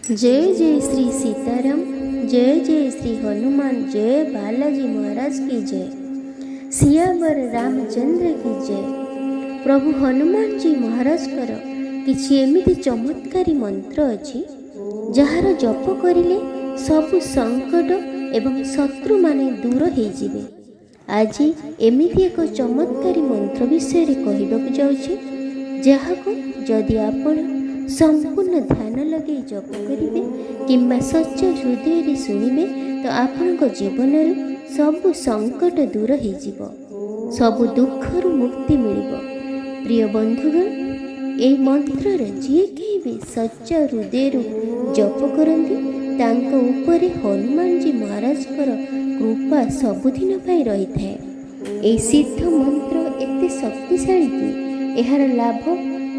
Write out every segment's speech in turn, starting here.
जय जय श्री सीताराम, जय जय श्री हनुमान, जय बालाजी महाराज की जय, सियावर रामचंद्र की जय। प्रभु हनुमान जी महाराज किछि एमिति चमत्कारी मंत्र अछि जार जप करिले सबु संकट एवं शत्रु माने दूर हो जिवे। आज एमिति एक चमत्कारी मंत्र विषय कहबाक जाउछि जहाको जदि आपण संपूर्ण ध्यान लगे जप करेंगे किंबा सच्च हृदय शुणिबे तो आपण जीवन सबु संकट दूर हो सबु दुखर मुक्ति मिल। प्रिय बंधुगण, ए मंत्र जी भी सच्च हृदय जप करती उपरे हनुमान जी महाराज कृपा सबुदिन रही थाए। ए सिद्ध मंत्र एते शक्तिशाली कि यार लाभ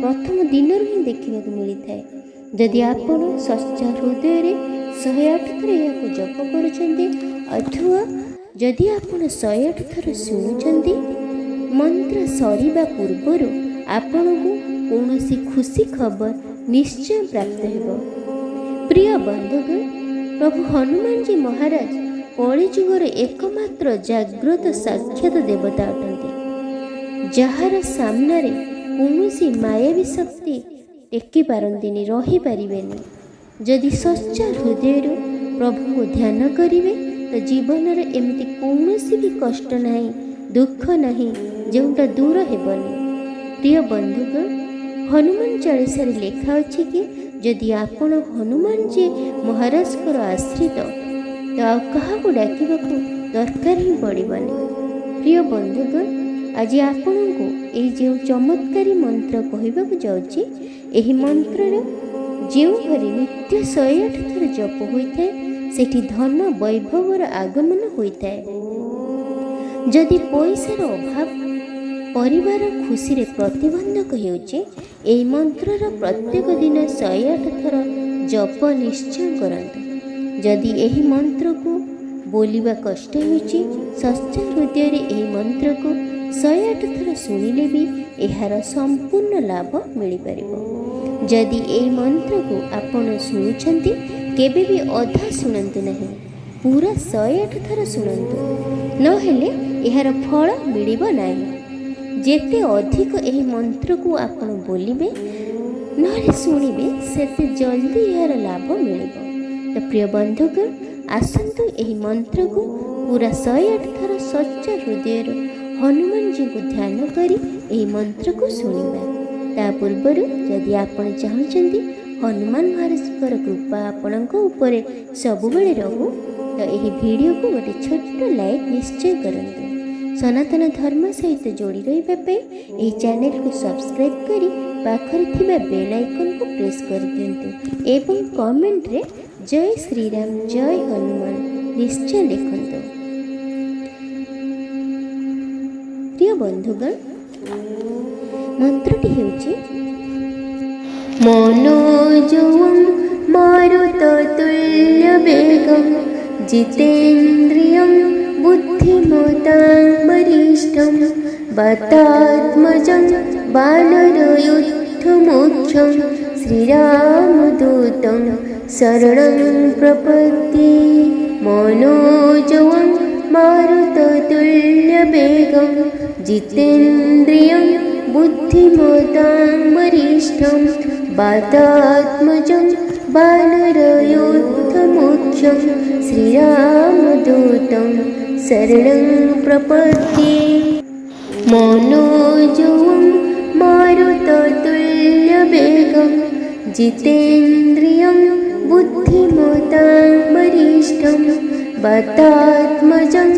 प्रथम दिन ही देखा मिलता है। जदि आपण सच्च हृदय 108 थर या जप कर अथवा जदि आपण 108 थर शुणुंट मंत्र सरीबा पूर्वर आपण को कौन खुशी खबर निश्चय प्राप्त हो। प्रिय बंधुगण, प्रभु हनुमान जी महाराज कलिजुगर एकमात्र जाग्रत साक्षात देवता अटंती जार सामने कौन मायावी शक्ति टेकी पारंतिनी रही पारिबेनी। जदि सच्चा हृदय प्रभु को ध्यान करिवे तो जीवन एमती कौन भी कष्ट नहीं, दुख नहीं जोटा दूर हेबनी। प्रिय बंधुगण, हनुमान चालीसा लेखा अच्छी कि जदि आपण हनुमान जी महाराज आश्रित तो क्या डाकवा दरकार ही पड़बनी। प्रिय बंधुगण, आज आपण को ये जो चमत्कारी मंत्र कहवाक जाऊँगी यही मंत्र जो घरे नित्य 108 थर जप होता है सेठी धन वैभवर आगमन होता है। जदि पैसार अभाव परिवार खुशी रे प्रतिबंधक होचे यही मंत्र प्रत्येक दिन 108 थर जप निश्चय करंतु। जदि यही मंत्र को बोलिबा कष्ट होची सच्चा हृदय यही मंत्र को 108 थर शुणिले भी यार संपूर्ण लाभ मिल पार। जदि यही मंत्र को आपण शुणुंट केबे भी अधा शुणु नहीं, पूरा 108 थर शुणु नहेले यार फल मिलिबो नहीं। जेते अधिक यही मंत्र को आपण बोलिबे नहे शुणिबे सेते जल्दी यार लाभ मिलिबो। तो प्रिय बंधुगण, आसंतु यही मंत्र को पूरा 108 थर सच्चा हृदय हनुमान जी को ध्यान करी यही मंत्र को शुणिबा। ता पूर्वर जदि आपण चाहते हनुमान महाराज कृपा आपणक उपरे सबुबले रहू तो यही वीडियो को गोटे छोट लाइक निश्चय करंतु। सनातन धर्म सहित जोड़ी रही यही चैनल को सब्सक्राइब करी पाखरे थिबा बेल आइकन को प्रेस कर दियंतु एवं कमेंट रे जय श्री राम जय हनुमान निश्चय लिखंतु। प्रिय बंधुगण, मंत्रटी हेउची मनोजवं मारुततुल्य वेगं जितेन्द्रियं बुद्धिमतां वरिष्ठं वातात्मजं वानरयुद्धमोक्षं श्रीरामदूतं शरणं प्रपद्ये। मनोजवं मारुततुल्य वेगं जितेन्द्रियं बुद्धिमतां वरिष्ठं वातात्मजं वानरयोद्धमुख्यं श्रीरामदूतं शरणं प्रपद्ये। मनोजवं मारुततुल्य वेगं जितेन्द्रियं बुद्धिमतां वरिष्ठं वातात्मजं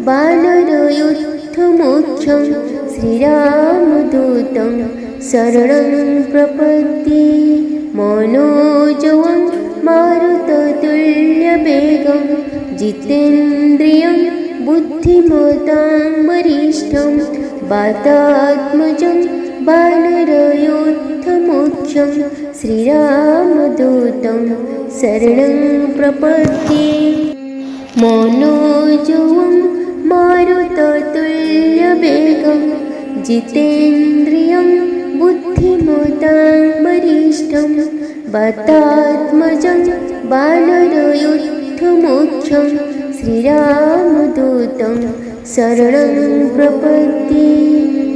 वानरयुद्धमुख्यं श्रीरामदूतं शरणं प्रपद्ये। मनोजवं मारुततुल्य वेगं जितेन्द्रियं बुद्धिमतां वरिष्ठं वातात्मजं वानरयोद्धमुख्यं श्रीरामदूतं शरणं प्रपद्ये। मनोजवं मारुततुल्य वेगं जितेन्द्रियं बुद्धिमतां वरिष्ठं वातात्मजं वानरयुद्धमुख्यं श्रीरामदूतं शरणं प्रपद्ये।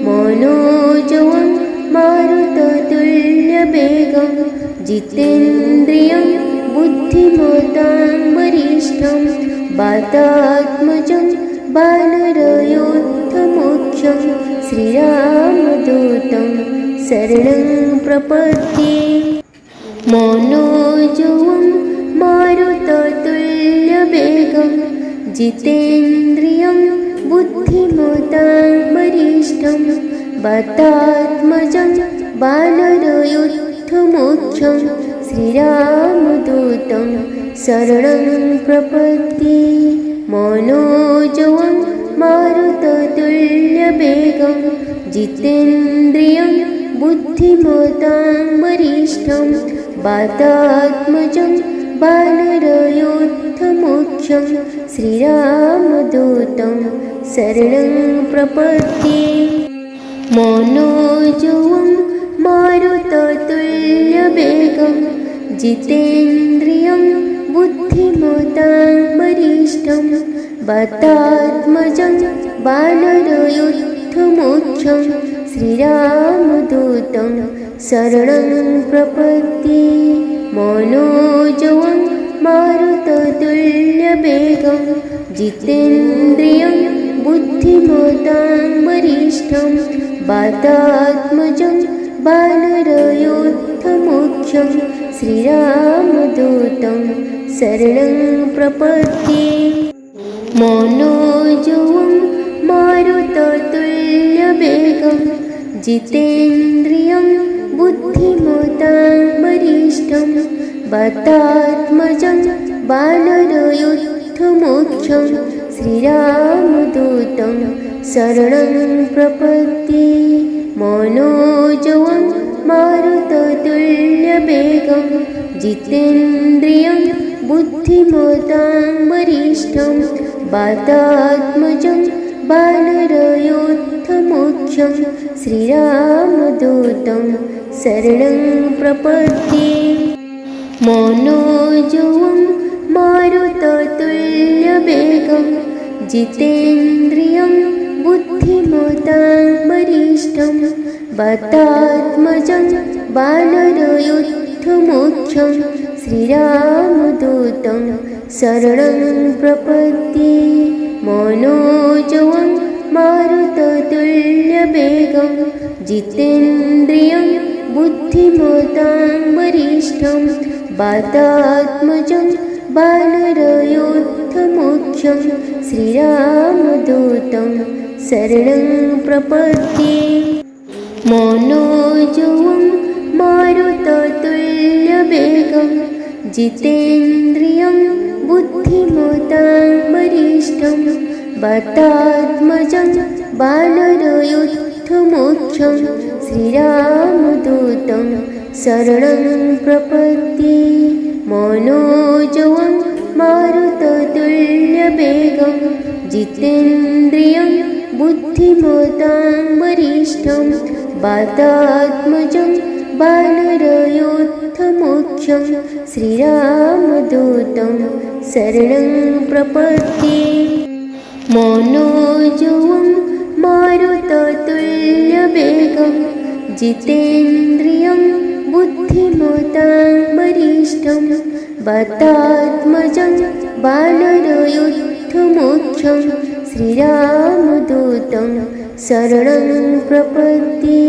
मनोजवं मारुततुल्यवेगं जितेन्द्रियं बुद्धिमतां वरिष्ठं वातात्मजं वानरयोद्धमुख्यं श्रीरामदूतं शरणं प्रपद्ये। मनोजवं मारुततुल्यवेगं जितेन्द्रियं बुद्धिमतां वरिष्ठं वातात्मजं वानरयुद्धमुख्यं श्रीरामदूतं शरणं प्रपद्ये। मनोजवं मारुततुल्यवेगं जितेन्द्रियं बुद्धिमतां वरिष्ठं वातात्मजं वानरयोद्धमुख्यं श्रीरामदूतं शरणं प्रपद्ये। मनोजवं मारुततुल्यवेगं जितेन्द्रियं बुद्धिमतां वरिष्ठं वातात्मजं वानरयुद्धमुख्यं श्रीरामदूतं शरणं प्रपद्ये। मनोजवं मारुततुल्यवेगं जितेन्द्रियं बुद्धिमतां वरिष्ठं वातात्मजं वानरयोद्धमुख्यं श्रीरामदूतं शरणं प्रपद्ये। मनोजवं मारुततुल्यवेगं जितेन्द्रियं बुद्धिमतां वरिष्ठं वातात्मजं वानरयुद्धमुख्यं श्रीरामदूतं शरणं प्रपद्ये। मनोजवं मारुततुल्यवेगं जितेन्द्रियं बुद्धिमतां वरिष्ठं वातात्मजं वानरयोद्धमुख्यं श्रीरामदूतं शरणं प्रपद्ये। मनोजवं मारुततुल्यवेगं जितेन्द्रियं बुद्धिमतां वरिष्ठं वातात्मजं वानरयुद्धमुख्यं श्रीरामदूतं शरणं प्रपद्ये। मनोजवं मारुततुल्यवेगं जितेन्द्रियं बुद्धिमतां वरिष्ठं वातात्मजं वानरयोद्धमुख्यं श्रीरामदूतं शरणं प्रपद्ये। मनोजवं मारुततुल्यवेगं जितेन्द्रियं बुद्धिमतां वरिष्ठं वातात्मजं वानरयुद्धमुख्यं श्रीरामदूतं शरणं प्रपद्ये। मनोजवं मारुततुल्यवेगं जितेन्द्रियं बुद्धिमतां वरिष्ठं वातात्मजं वानरयोद्धमुख्यं श्रीरामदूतं शरणं प्रपद्ये। मनोजवं मारुततुल्यवेगं जितेन्द्रियं बुद्धिमतां वरिष्ठं वातात्मजं वानरयुद्धमुख्यं श्रीरामदूतं शरणं प्रपद्ये।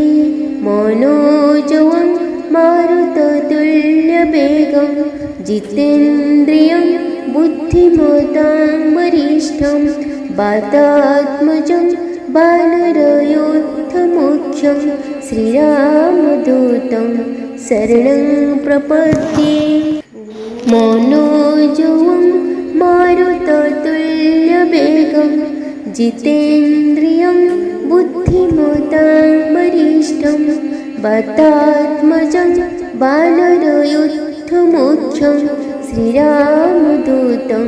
मनोजवं मारुततुल्यवेगं जितेन्द्रियं बुद्धिमतां वरिष्ठं वातात्मजं वानरयोद्धमुख्यं श्रीरामदूतं शरणं प्रपद्ये। मनोजवं मारुततुल्यवेगं जितेन्द्रियं बुद्धिमतां वरिष्ठं वातात्मजं वानरयुद्धमुख्यं श्रीरामदूतं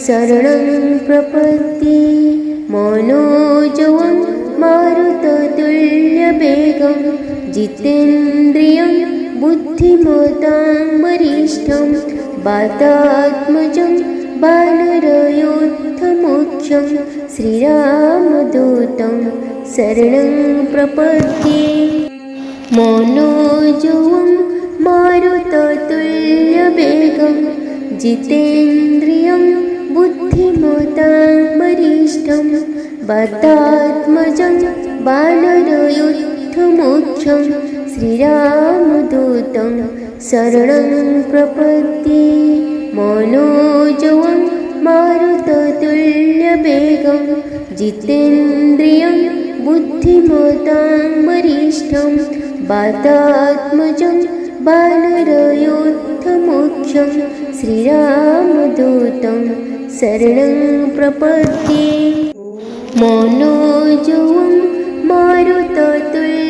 शरणं प्रपद्ये। मनोजवं मारुततुल्यवेगं जितेन्द्रियं बुद्धिमतां वरिष्ठं वातात्मजं वानरयोद्धमुख्यं श्रीरामदूतं शरणं प्रपद्ये। मनोजवं मारुततुल्यवेगं जितेन्द्रियं बुद्धिमतां वरिष्ठं वातात्मजं वानरयोद्धमुख्यं श्रीरामदूतं शरणं प्रपद्ये। मनोजवं मारुततुल्यवेगं जितेन्द्रियं बुद्धिमतां वरिष्ठं वातात्मजं वानरयोद्धमुख्यं श्रीरामदूतं शरणं प्रपद्ये। मनोजवं मारुततुल्यवेगं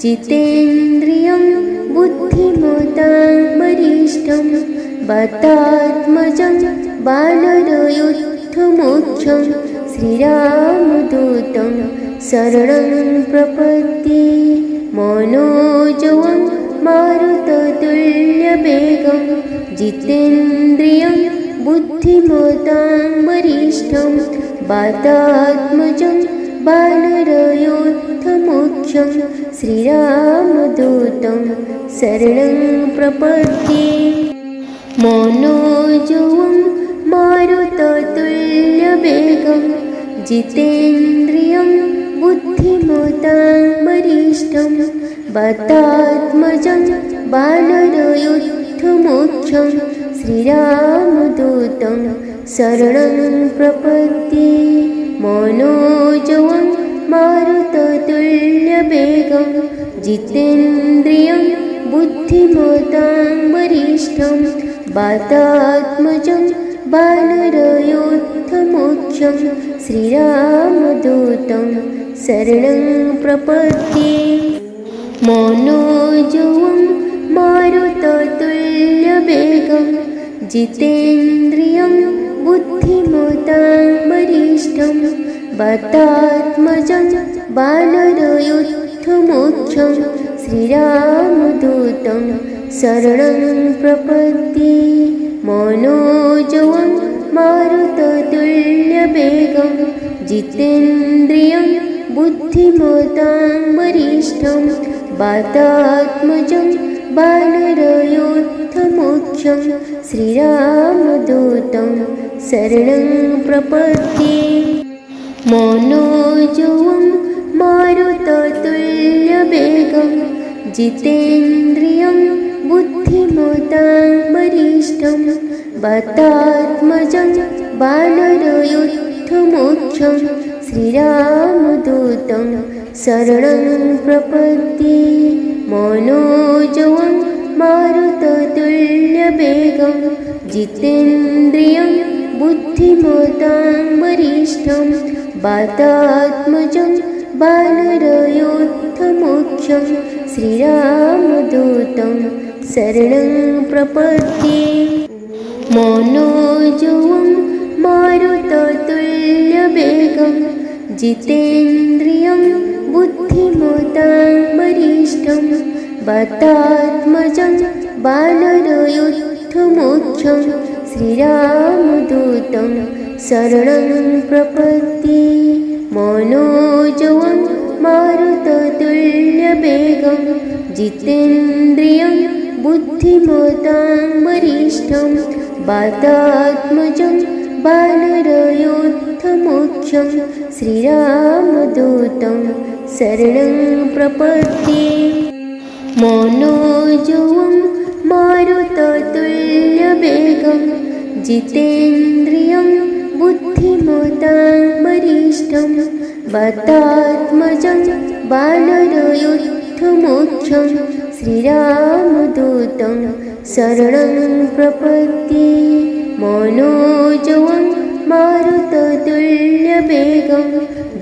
जितेन्द्रियं बुद्धिमतां वरिष्ठं वातात्मजं वानरयोद्धमुख्यं श्रीरामदूतं शरणं प्रपद्ये। मनोजवं मारुततुल्यवेगं जितेन्द्रियं बुद्धिमतां वरिष्ठं वातात्मजं वानरयोद्धमुख्यं श्रीरामदूतं शरणं प्रपद्ये। मनोजवं मारुततुल्यवेगं जितेन्द्रियं बुद्धिमतां वरिष्ठं वातात्मजं वानरयोद्धमुख्यं श्रीरामदूतं शरणं प्रपद्ये। मनोजवं मारुततुल्यवेगं जितेन्द्रियं बुद्धिमतां वरिष्ठं वातात्मजं वानरयोद्धमुख्यं श्रीरामदूतं शरणं प्रपद्ये। मनोजवं मारुततुल्यवेगं जितेन्द्रियं बुद्धिमतां वरिष्ठं वातात्मजं वानरयोद्धमुख्यं श्रीरामदूतं शरणं प्रपद्ये। मनोजवं मारुततुल्यवेगं जितेन्द्रियं बुद्धिमतां वरिष्ठं वातात्मजं वानरयोद्धमुख्यं श्रीरामदूतं शरणं प्रपद्ये। मनोजवं मारुततुल्यवेगं जितेन्द्रियं बुद्धिमतां वरिष्ठं वातात्मजं वानरयोद्धमुख्यं श्रीरामदूतं शरणं प्रपद्ये। मनोजवं मारुततुल्यवेगं जितेन्द्रियं बुद्धिमतां वरिष्ठं वातात्मजं वानरयोद्धमुख्यं श्रीरामदूतं शरणं प्रपद्ये। मनोजवं मारुततुल्यवेगं जितेन्द्रियं बुद्धिमतां वरिष्ठं वातात्मजं वानरयोद्धमुख्यं श्रीरामदूतं शरणं प्रपद्ये। मनोजवं मारुततुल्यवेगं जितेन्द्रियं बुद्धिमतां वरिष्ठं वातात्मजं वानरयोद्धमुख्यं श्रीरामदूतं शरणं प्रपद्ये। मनोजवं मारुततुल्यवेगं जितेन्द्रियं बुद्धिमतां वरिष्ठं वातात्मजं वानरयोद्धमुख्यं श्रीरामदूतं शरणं प्रपद्ये। मनोजवं मारुततुल्यवेगं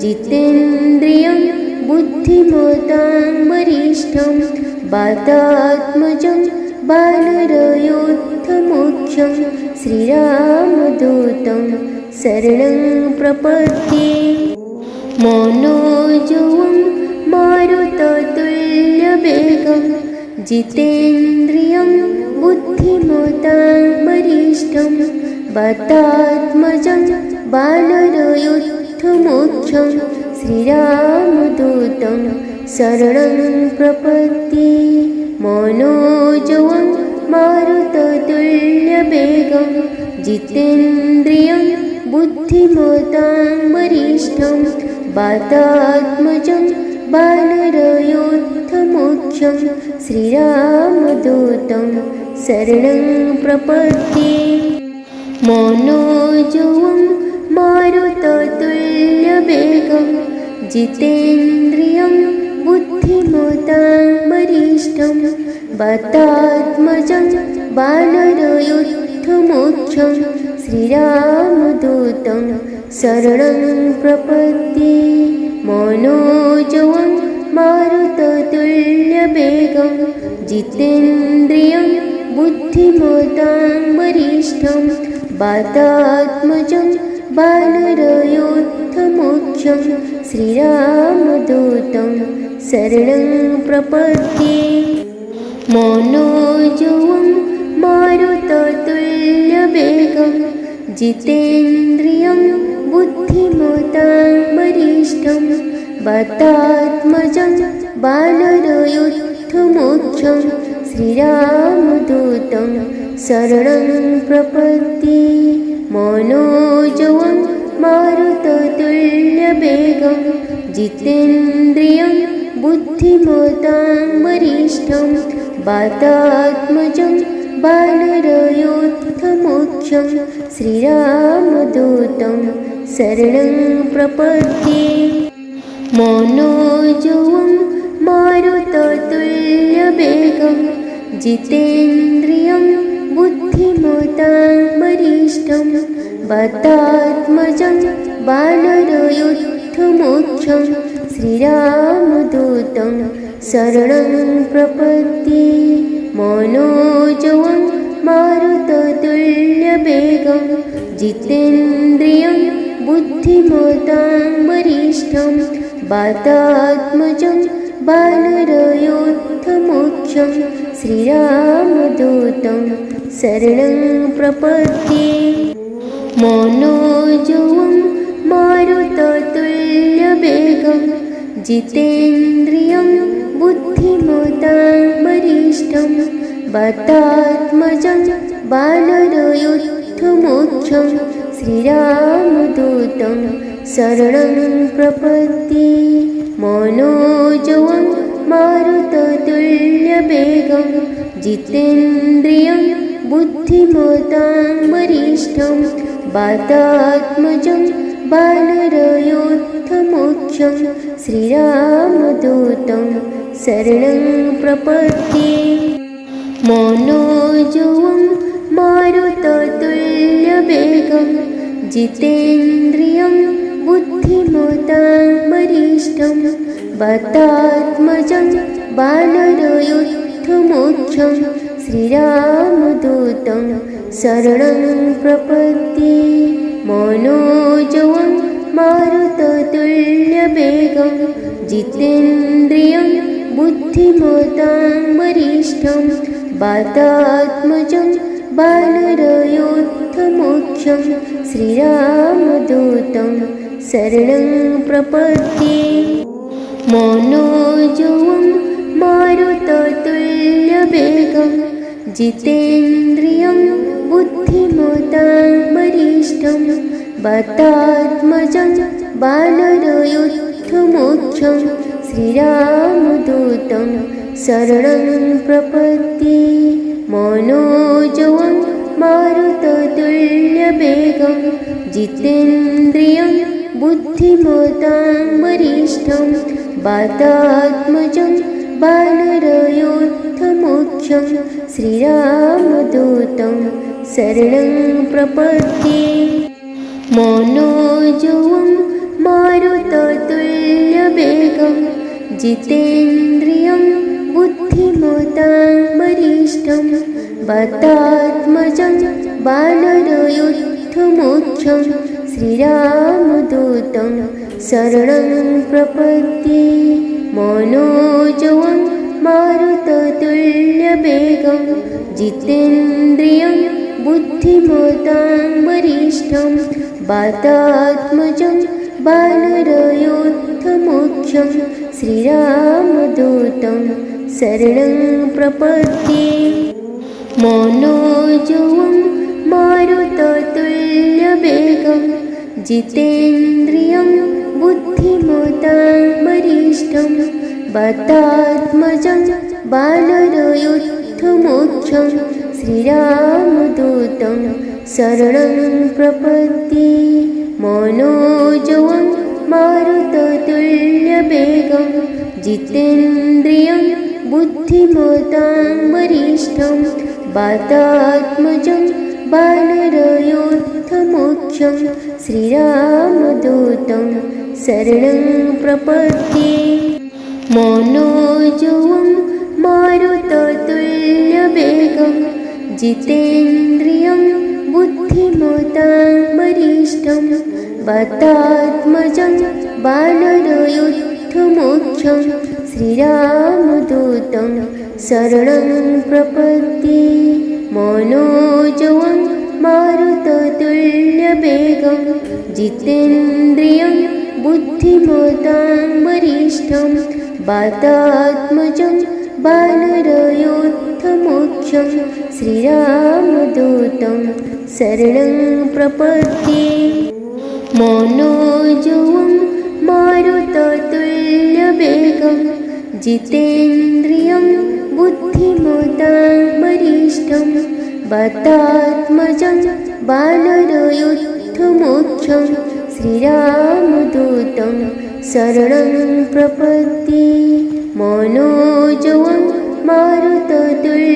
जितेन्द्रियं बुद्धिमतां वरिष्ठं वातात्मजं वानरयोद्धमुख्यं श्रीरामदूतं शरणं प्रपद्ये। मनोजवं मारुततुल्यवेगं जितेन्द्रियं बुद्धिमतां वरिष्ठं वातात्मजं वानरयूथमुख्यं श्रीरामदूतं शरणं प्रपद्ये। मनोजवं मारुततुल्यवेगं जितेन्द्रियं बुद्धिमतां वरिष्ठं वातात्मजं वानरयूथमुख्यं श्रीरामदूतं शरणं प्रपद्ये। मनोजवं मारुततुल्यवेगं जितेन्द्रियं बुद्धिमतां वरिष्ठं वातात्मजं वानरयूथमुख्यं श्रीरामदूतं शरणं प्रपद्ये। मनोजवं मारुततुल्यवेगं जितेन्द्रियं बुद्धिमतां वरिष्ठं वातात्मजं वानरयूथमुख्यं श्रीरामदूतं शरणं प्रपद्ये। मनोजवं मारुततुल्यवेगं जितेन्द्रियं बुद्धिमतां वरिष्ठं वातात्मजं वानरयूथमुख्यं श्रीरामदूतं शरणं प्रपद्ये। मनोजवं मारुततुल्यवेगं जितेन्द्रियं बुद्धिमतां वरिष्ठं वातात्मजं वानरयूथमुख्यं श्रीरामदूतं शरणं प्रपद्ये। मनोजवं मारुततुल्यवेगं जितेन्द्रियं बुद्धिमतां वरिष्ठं वातात्मजं वानरयूथमुख्यं श्रीरामदूतं शरणं प्रपद्ये। मनोजवं मारुततुल्यवेगं जितेन्द्रियं बुद्धिमतां वरिष्ठं वातात्मजं वानरयूथमुख्यं श्रीरामदूतं शरणं प्रपद्ये। मनोजवं मारुततुल्यवेगं जितेन्द्रियं बुद्धिमतां वरिष्ठं वातात्मजं वानरयूथमुख्यं श्रीरामदूतं शरणं प्रपद्ये। मनोजवं मारुततुल्यवेगं जितेन्द्रियं बुद्धिमतां वरिष्ठं वातात्मजं वानरयूथमुख्यं श्रीरामदूतं शरणं प्रपद्ये। मनोजवं मारुततुल्यवेगं जितेन्द्रियं बुद्धिमतां वरिष्ठं वातात्मजं वानरयूथमुख्यं श्रीरामदूतं शरणं प्रपद्ये। मनोजवं मारुततुल्यवेगं जितेन्द्रियं बुद्धिमतां वरिष्ठं वातात्मजं वानरयूथमुख्यं श्रीरामदूतं शरणं प्रपद्ये। मनोजवं मारुततुल्यवेगं जितेन्द्रियं बुद्धिमतां वरिष्ठं वातात्मजं वानरयूथमुख्यं श्रीरामदूतं शरणं प्रपद्ये। मनोजवं मारुततुल्यवेगं जितेन्द्रियं बुद्धिमतां वरिष्ठं वातात्मजं वानरयूथमुख्यं श्रीरामदूतं शरणं प्रपद्ये। मनोजवं मारुततुल्यवेगं जितेन्द्रियं बुद्धिमतां वरिष्ठं वातात्मजं वानरयूथमुख्यं श्रीरामदूतं शरणं प्रपद्ये। मनोजवं मारुततुल्यवेगं तुल्यवेगं जितेन्द्रियं बुद्धिमतां वरिष्ठं वातात्मजं वानरयोद्धमुख्यं श्रीरामदूतं शरणं प्रपद्ये। मनोजवं मारुततुल्यवेगं जितेन्द्रियं बुद्धिमतां वरिष्ठं वातात्मजं वानरयोद्धमुख्यं श्रीरामदूतं शरणं प्रपद्ये। मनोजवं मारुततुल्यवेगं जितेन्द्रियं बुद्धिमतां वरिष्ठं वातात्मजं वानरयोद्धमुख्यं श्रीरामदूतं शरणं प्रपद्ये। मनोजवं मारुततुल्यवेगं जितेन्द्रियं बुद्धिमतां वरिष्ठं वातात्मजं वानरयोद्धमुख्यं श्रीरामदूतं शरणं प्रपद्ये। मनोजवं मारुततुल्यवेगं जितेन्द्रियं बुद्धिमतां वरिष्ठं वातात्मजं वानरयोद्धमुख्यं श्रीरामदूतं शरणं प्रपद्ये। मनोजवं मारुततुल्यवेगं जितेन्द्रियं बुद्धिमतां वरिष्ठं वातात्मजं वानरयोद्धमुख्यं श्रीरामदूतं शरणं प्रपद्ये। मनोजवं मारुततुल्यवेगं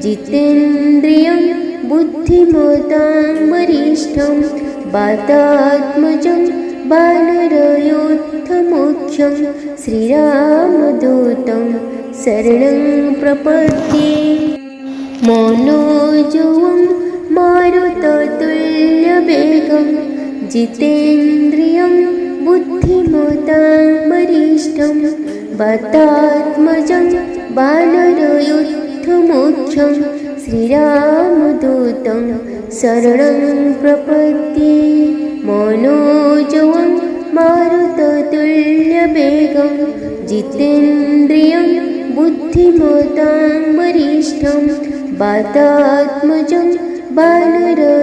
जितेन्द्रियं बुद्धिमतां वरिष्ठं वातात्मजं वानरयोद्धमुख्यं श्रीरामदूतं शरणं प्रपद्ये। मनोजवं मारुततुल्यवेगं जितेन्द्रियं बुद्धिमतां वरिष्ठं वातात्मजं वानरयोद्धमुख्यं श्रीरामदूतं शरणं प्रपद्ये। मनोजवं मारुततुल्यवेगं जितेन्द्रियं बुद्धिमतां वरिष्ठं वातात्मजं वानरयोद्धमुख्यं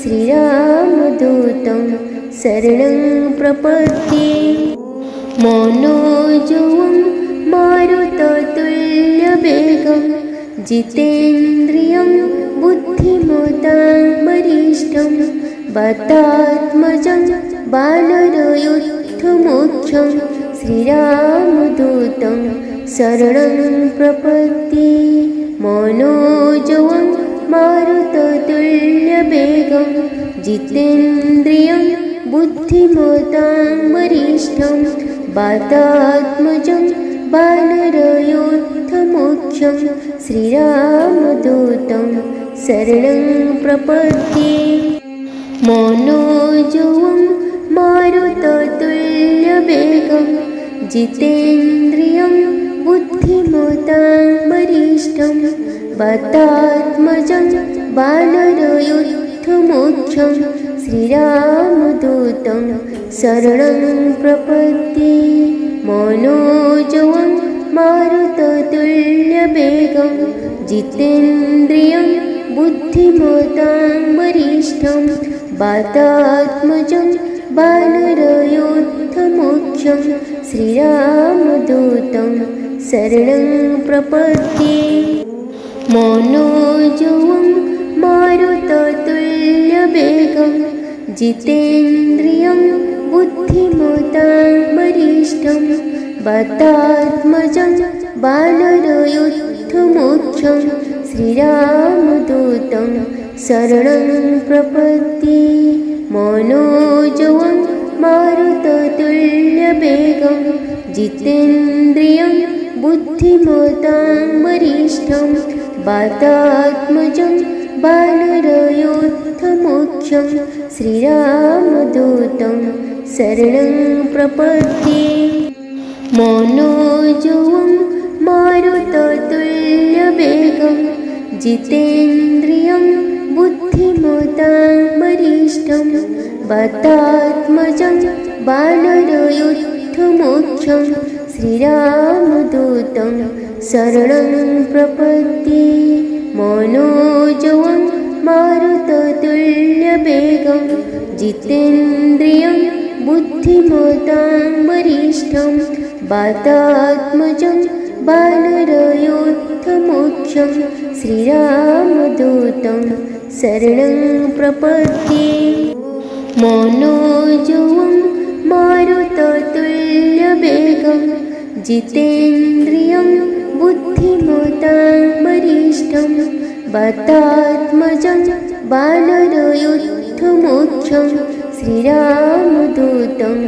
श्रीरामदूतं शरणं प्रपद्ये। मनोजवं मारुततुल्यवेगं जितेन्द्रियं बुद्धिमतां वरिष्ठं वातात्मजं वानरयोद्धमुख्यं श्रीरामदूतं शरणं प्रपद्ये। मनोजवं मारुततुल्यवेगं जितेन्द्रियं बुद्धिमतां वरिष्ठं वातात्मजं वानरयोद्धमुख्यं श्रीरामदूतं शरणं प्रपद्ये। मनोजवं मारुततुल्यवेगं जितेन्द्रियं बुद्धिमतां वरिष्ठं वातात्मजं वानरयोद्धमुख्यं श्रीरामदूतं शरणं प्रपद्ये। मनोजवं मारुततुल्यवेगं जितेन्द्रियं बुद्धिमतां वरिष्ठं वातात्मजं वानरयोद्धमुख्यं श्रीरामदूतं शरणं प्रपद्ये। मनोजवं मारुततुल्यवेगं जितेन्द्रियं बुद्धिमतां वरिष्ठं वातात्मजं वानरयोद्धमुख्यं श्रीरामदूतं शरणं प्रपद्ये। मनोजवं मारुततुल्यवेगं जितेन्द्रियं बुद्धिमतां वरिष्ठं वातात्मजं वानरयोद्धमुख्यं श्रीरामदूतं शरणं प्रपद्ये। मनोजवं मारुततुल्यवेगं जितेन्द्रियं बुद्धिमतां वरिष्ठं वातात्मजं वानरयूथमुख्यं श्रीरामदूतं शरणं प्रपद्ये। मनोजवं मारुततुल्यवेगं जितेन्द्रियं बुद्धिमतां वरिष्ठं वातात्मजं वानरयूथमुख्यं श्रीरामदूतं शरणं प्रपद्ये। मनोजवं मारुततुल्यवेगं जितेन्द्रियं बुद्धिमतां वरिष्ठं वातात्मजं वानरयूथमुख्यं श्रीरामदूतं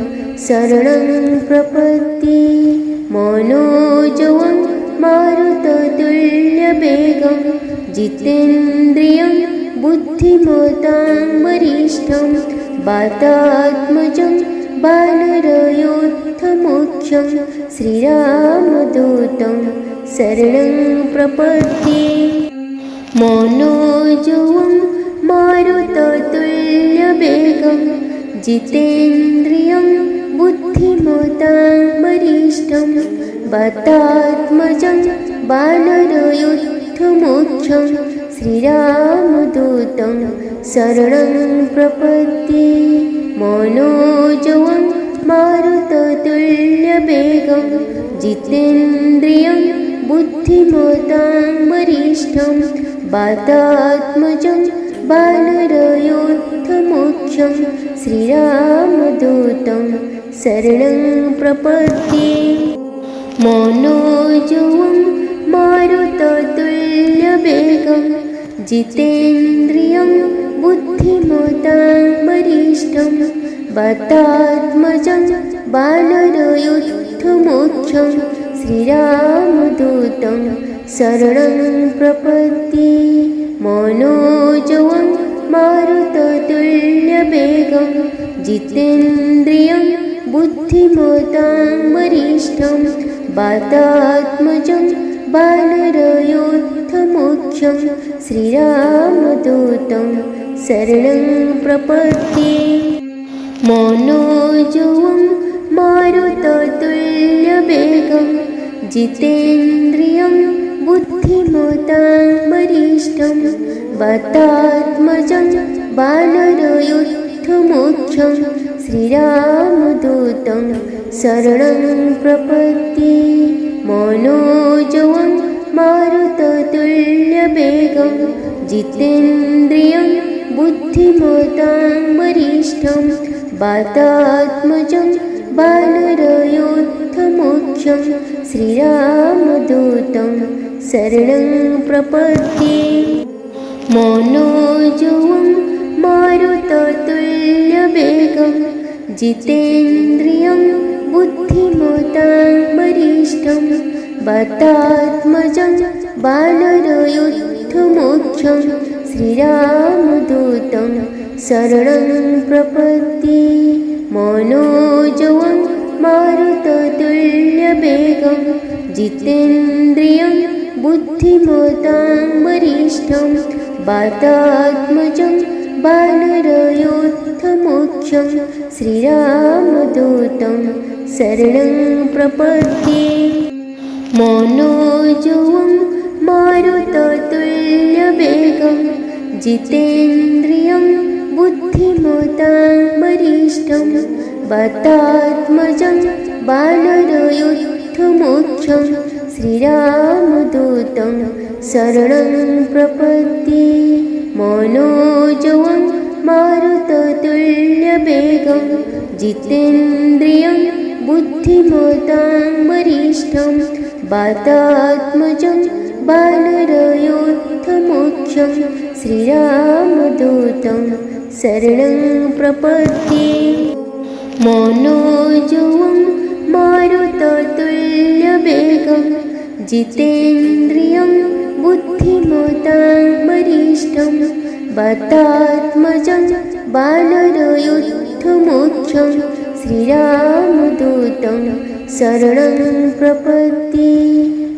शरणं प्रपद्ये। मनोजवं मारुततुल्यवेगं जितेन्द्रियं बुद्धिमतां वरिष्ठं वातात्मजं वानरयूथमुख्यं श्रीरामदूतं शरणं प्रपद्ये। मनोजवं मारुततुल्यवेगं जितेन्द्रियं बुद्धिमतां वरिष्ठं वातात्मजं वानरयूथमुख्यं श्रीरामदूतं शरणं प्रपद्ये। मनोजवं मारुततुल्यवेगं जितेन्द्रियं बुद्धिमतां वरिष्ठं वातात्मजं वानरयूथमुख्यं श्रीरामदूतं शरणं प्रपद्ये। मनोजवं मारुततुल्यवेगं जितेन्द्रियं बुद्धिमतां वरिष्ठं वातात्मजं वानरयूथमुख्यं श्रीरामदूतं शरणं प्रपद्ये। मनोजवं मारुततुल्यवेगं जितेन्द्रियं बुद्धिमतां वरिष्ठं वातात्मजं वानरयूथमुख्यं श्रीरामदूतं शरणं प्रपद्ये। मनोजवं मारुततुल्यवेगं जितेन्द्रियं बुद्धिमतां वरिष्ठं वातात्मजं वानरयूथमुख्यं श्रीरामदूतं शरणं प्रपद्ये। मनोजवं मारुततुल्यवेगं जितेन्द्रियं बुद्धिमतां वरिष्ठं वातात्मजं वानरयूथमुख्यं श्रीरामदूतं शरणं प्रपद्ये। मनोजवं मारुततुल्यवेगं जितेन्द्रियं बुद्धिमतां वरिष्ठं वातात्मजं वानरयूथमुख्यं श्रीरामदूतं शरणं प्रपद्ये। मनोजवं मारुततुल्यवेगं जितेन्द्रियं बुद्धिमतां वरिष्ठं वातात्मजं वानरयूथमुख्यं श्रीरामदूतं शरणं प्रपद्ये। मनोजवं मारुततुल्यवेगं जितेन्द्रियं बुद्धिमतां वरिष्ठं वातात्मजं वानरयूथमुख्यं श्रीरामदूतं शरणं प्रपद्ये। मनोजवं मारुततुल्यवेगं जितेन्द्रियं बुद्धिमतां वरिष्ठं वातात्मजं वानरयूथमुख्यं श्रीरामदूतं शरणं प्रपद्ये। मनोजवं मारुततुल्यवेगं जितेन्द्रियं बुद्धिमतां वरिष्ठं वातात्मजं वानरयूथमुख्यं श्रीरामदूतं शरणं प्रपद्ये।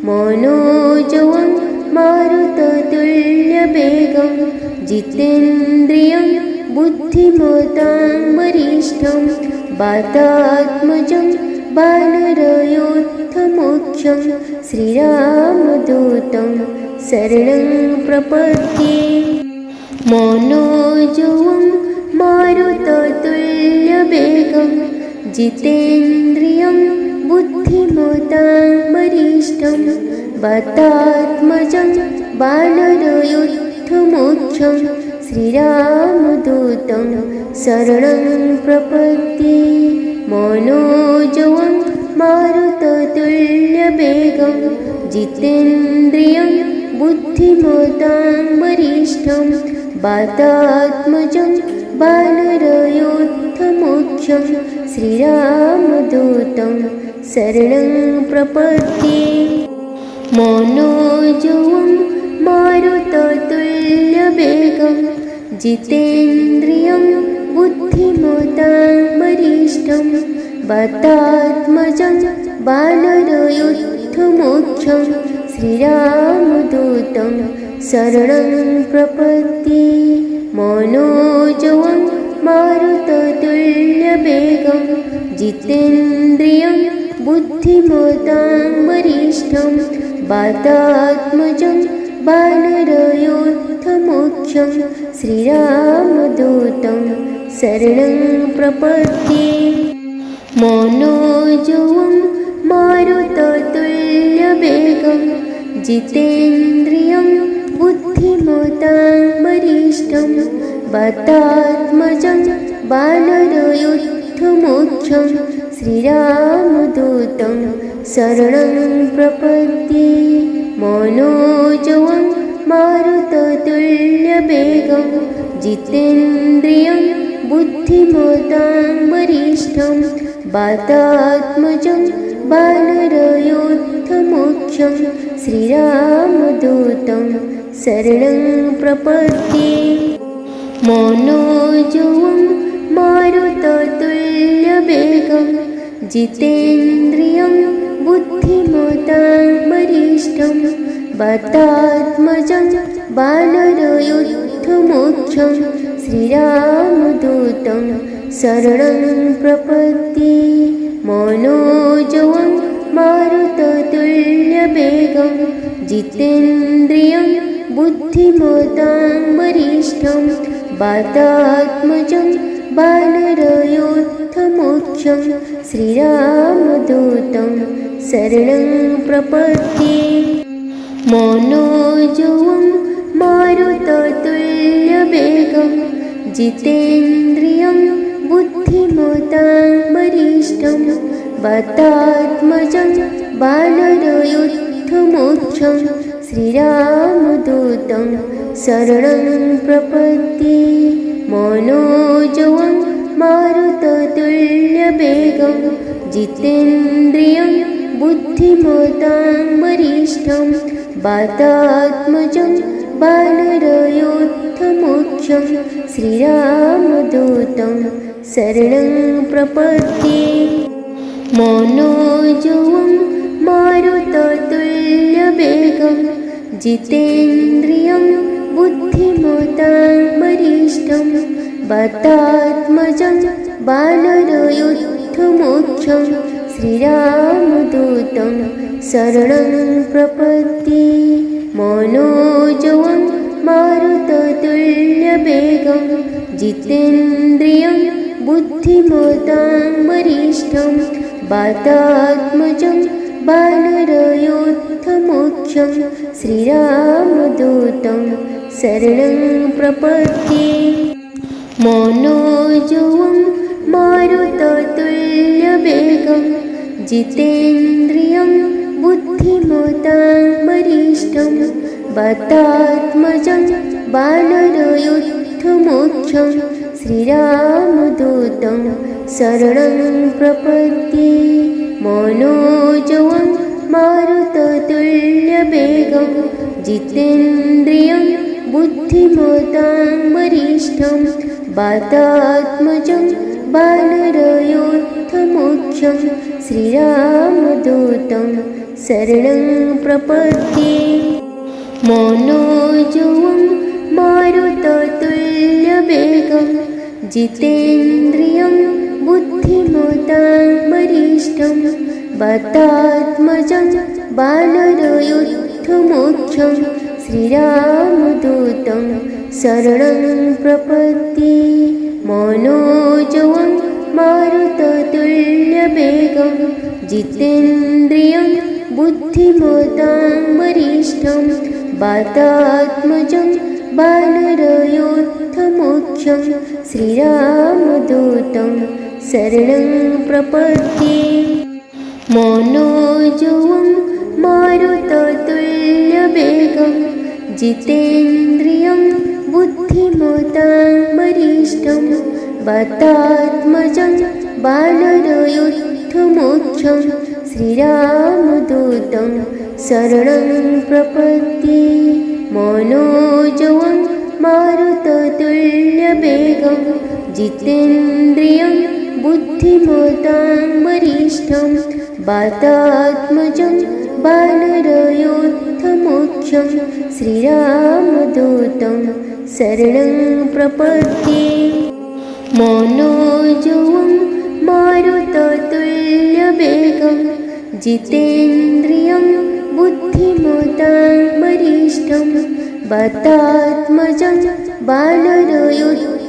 मनोजवं मारुततुल्यवेगं जितेन्द्रियं बुद्धिमतां वरिष्ठं वातात्मजं वानरयोद्धमुख्यं श्रीरामदूतं शरणं प्रपद्ये। मनोजवं मारुततुल्यवेगं जितेन्द्रियं बुद्धिमतां वरिष्ठं वातात्मजं वानरयोद्धमुख्यं श्रीरामदूतं शरणं प्रपद्ये। मनोजवं मारुततुल्यवेगं जितेन्द्रियं बुद्धिमतां वरिष्ठं वातात्मजं वानरयोद्धमुख्यं श्रीरामदूतं शरणं प्रपद्ये। मनोजवं मारुततुल्यवेगं जितेन्द्रियं बुद्धिमतां वरिष्ठं वातात्मजं वानरयोद्धमुख्यं श्रीरामदूतं शरणं प्रपद्ये। मनोजवं मारुततुल्यवेगं जितेन्द्रियं बुद्धिमतां वरिष्ठं वातात्मजं वानरयोद्धमुख्यं श्रीरामदूतं शरणं प्रपद्ये। मनोजवं मारुततुल्यवेगं जितेन्द्रियं बुद्धिमतां वरिष्ठं वातात्मजं वानरयोद्धमुख्यं श्रीरामदूतं शरणं प्रपद्ये। मनोजवं मारुततुल्यवेगं जितेन्द्रियं बुद्धिमतां वरिष्ठं वातात्मजं वानरयोद्धमुख्यं श्रीरामदूतं शरणं प्रपद्ये। मनोजवं मारुततुल्यवेगं जितेन्द्रियं बुद्धिमतां वरिष्ठं वातात्मजं वानरयोद्धमुख्यं श्रीरामदूतं शरणं प्रपद्ये। मनोजवं मारुततुल्यवेगं जितेन्द्रियं बुद्धिमतां वरिष्ठं वातात्मजं वानरयोद्धमुख्यं श्रीरामदूतं शरणं प्रपद्ये। मनोजवं मारुततुल्यवेगं जितेन्द्रियं बुद्धिमतां वरिष्ठं वातात्मजं वानरयोद्धमुख्यं श्रीरामदूतं शरणं प्रपद्ये। मनोजवं मारुततुल्यवेगं जितेन्द्रियं बुद्धिमतां वरिष्ठं वातात्मजं वानरयोद्धमुख्यं श्रीरामदूतं शरणं प्रपद्ये। मनोजवं मारुततुल्यवेगं जितेन्द्रियं बुद्धिमतां वरिष्ठं वातात्मजं वानरयोद्धमुख्यं श्रीरामदूतं शरणं प्रपद्ये। मनोजवं मारुततुल्यवेगं जितेन्द्रियं बुद्धिमतां वरिष्ठं वातात्मजं वानरयोद्धमुख्यं श्रीरामदूतं शरणं प्रपद्ये। मनोजवं मारुततुल्यवेगं जितेन्द्रियं बुद्धिमतां वरिष्ठं वातात्मजं वानरयोद्धमुख्यं श्रीरामदूतं शरणं प्रपद्ये। मनोजवं मारुततुल्यवेगं जितेन्द्रियं बुद्धिमतां वरिष्ठं वातात्मजं वानरयोद्धमुख्यं श्रीरामदूतं शरणं प्रपद्ये। मनोजवं मारुततुल्यवेगं जितेन्द्रियं बुद्धिमतां वरिष्ठं वातात्मजं वानरयुद्धमुख्यं श्रीरामदूतं शरणं प्रपद्ये। मनोजवं मारुततुल्यवेगं जितेन्द्रियं बुद्धिमतां वरिष्ठं वातात्मजं वानरयोद्धमुख्यं श्रीरामदूतं शरणं प्रपद्ये। मनोजवं मारुततुल्यवेगं जितेन्द्रियं बुद्धिमतां वरिष्ठं वातात्मजं वानरयुद्धमुख्यं श्रीरामदूतं शरणं प्रपद्ये। मनोजवं मारुततुल्यवेगं जितेन्द्रियं बुद्धिमतां वरिष्ठं वातात्मजं वानरयोद्धमुख्यं श्रीरामदूतं शरणं प्रपद्ये। मनोजवं मारुततुल्यवेगं जितेन्द्रियं बुद्धिमतां वरिष्ठं वातात्मजं वानरयुद्धमुख्यं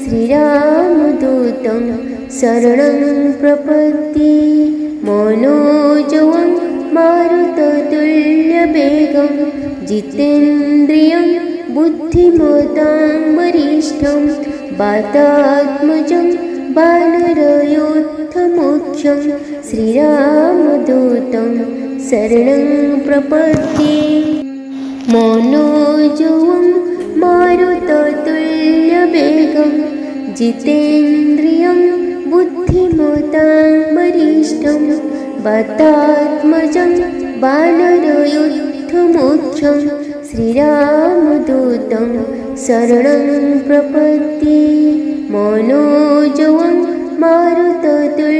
श्रीरामदूतं शरणं प्रपद्ये। मनोजवं मारुततुल्यवेगं जितेन्द्रियं बुद्धिमतां वरिष्ठं वातात्मजं वानरयोद्धमुख्यं श्रीरामदूतं शरणं प्रपद्ये। मनोजवं मारुततुल्यवेगं जितेन्द्रियं बुद्धिमतां वरिष्ठं वातात्मजं वानरयुद्धमुख्यं श्रीरामदूतं शरणं प्रपद्ये। मनोजवं मारुततुल्यवेगं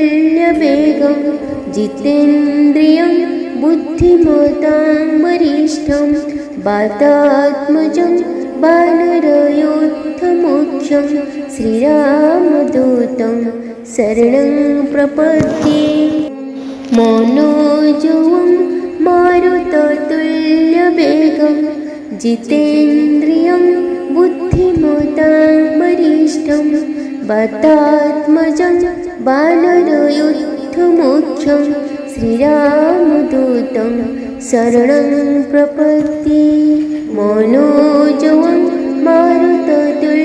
जितेन्द्रियं बुद्धिमतां वरिष्ठं वातात्मजं वानरयोद्धमुख्यं श्रीरामदूतं शरणं प्रपद्ये। मनोजवं मारुततुल्यवेगं जितेन्द्रियं बुद्धिमतां वरिष्ठं वातात्मजं वानरयुद्धमुख्यं श्रीरामदूतं शरणं प्रपद्ये। मनोजवं मारुततुल्यवेगं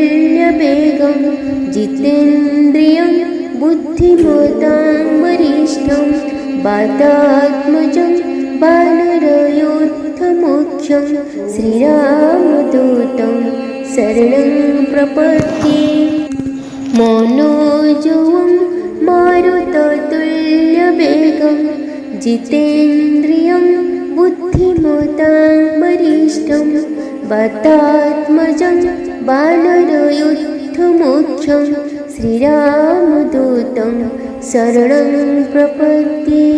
जितेन्द्रियं बुद्धिमतां वरिष्ठं वातात्मजं वानरयोद्धमुख्यं श्रीरामदूतं शरणं प्रपद्ये। मनोजवं मारुततुल्यवेगं जितेन्द्रियं बुद्धिमतां वरिष्ठं वातात्मजं वानरयुद्धमुख्यं श्रीरामदूतं शरणं प्रपद्ये।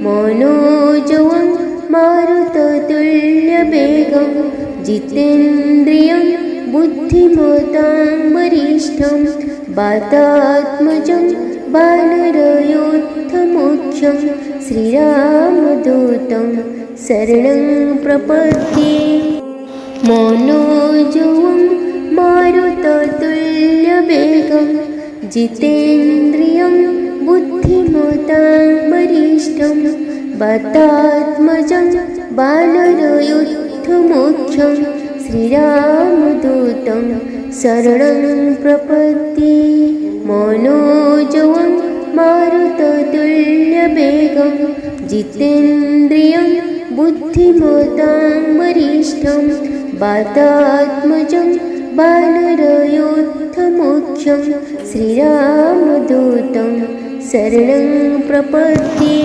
मनोजवं मारुततुल्यवेगं जितेन्द्रियं बुद्धिमतां वरिष्ठं वातात्मजं वानरयोद्धमुख्यं श्रीरामदूतं शरणं प्रपद्ये। मनोजवं मारुततुल्यवेगं जितेन्द्रियं बुद्धिमतां वरिष्ठं वातात्मजं वानरयुद्धमुख्यं श्रीरामदूतं शरणं प्रपद्ये। मनोजवं मारुततुल्यवेगं जितेन्द्रियं बुद्धिमतां वरिष्ठं वातात्मजं वानरयोद्धमुख्यं श्रीरामदूतं शरणं प्रपद्ये।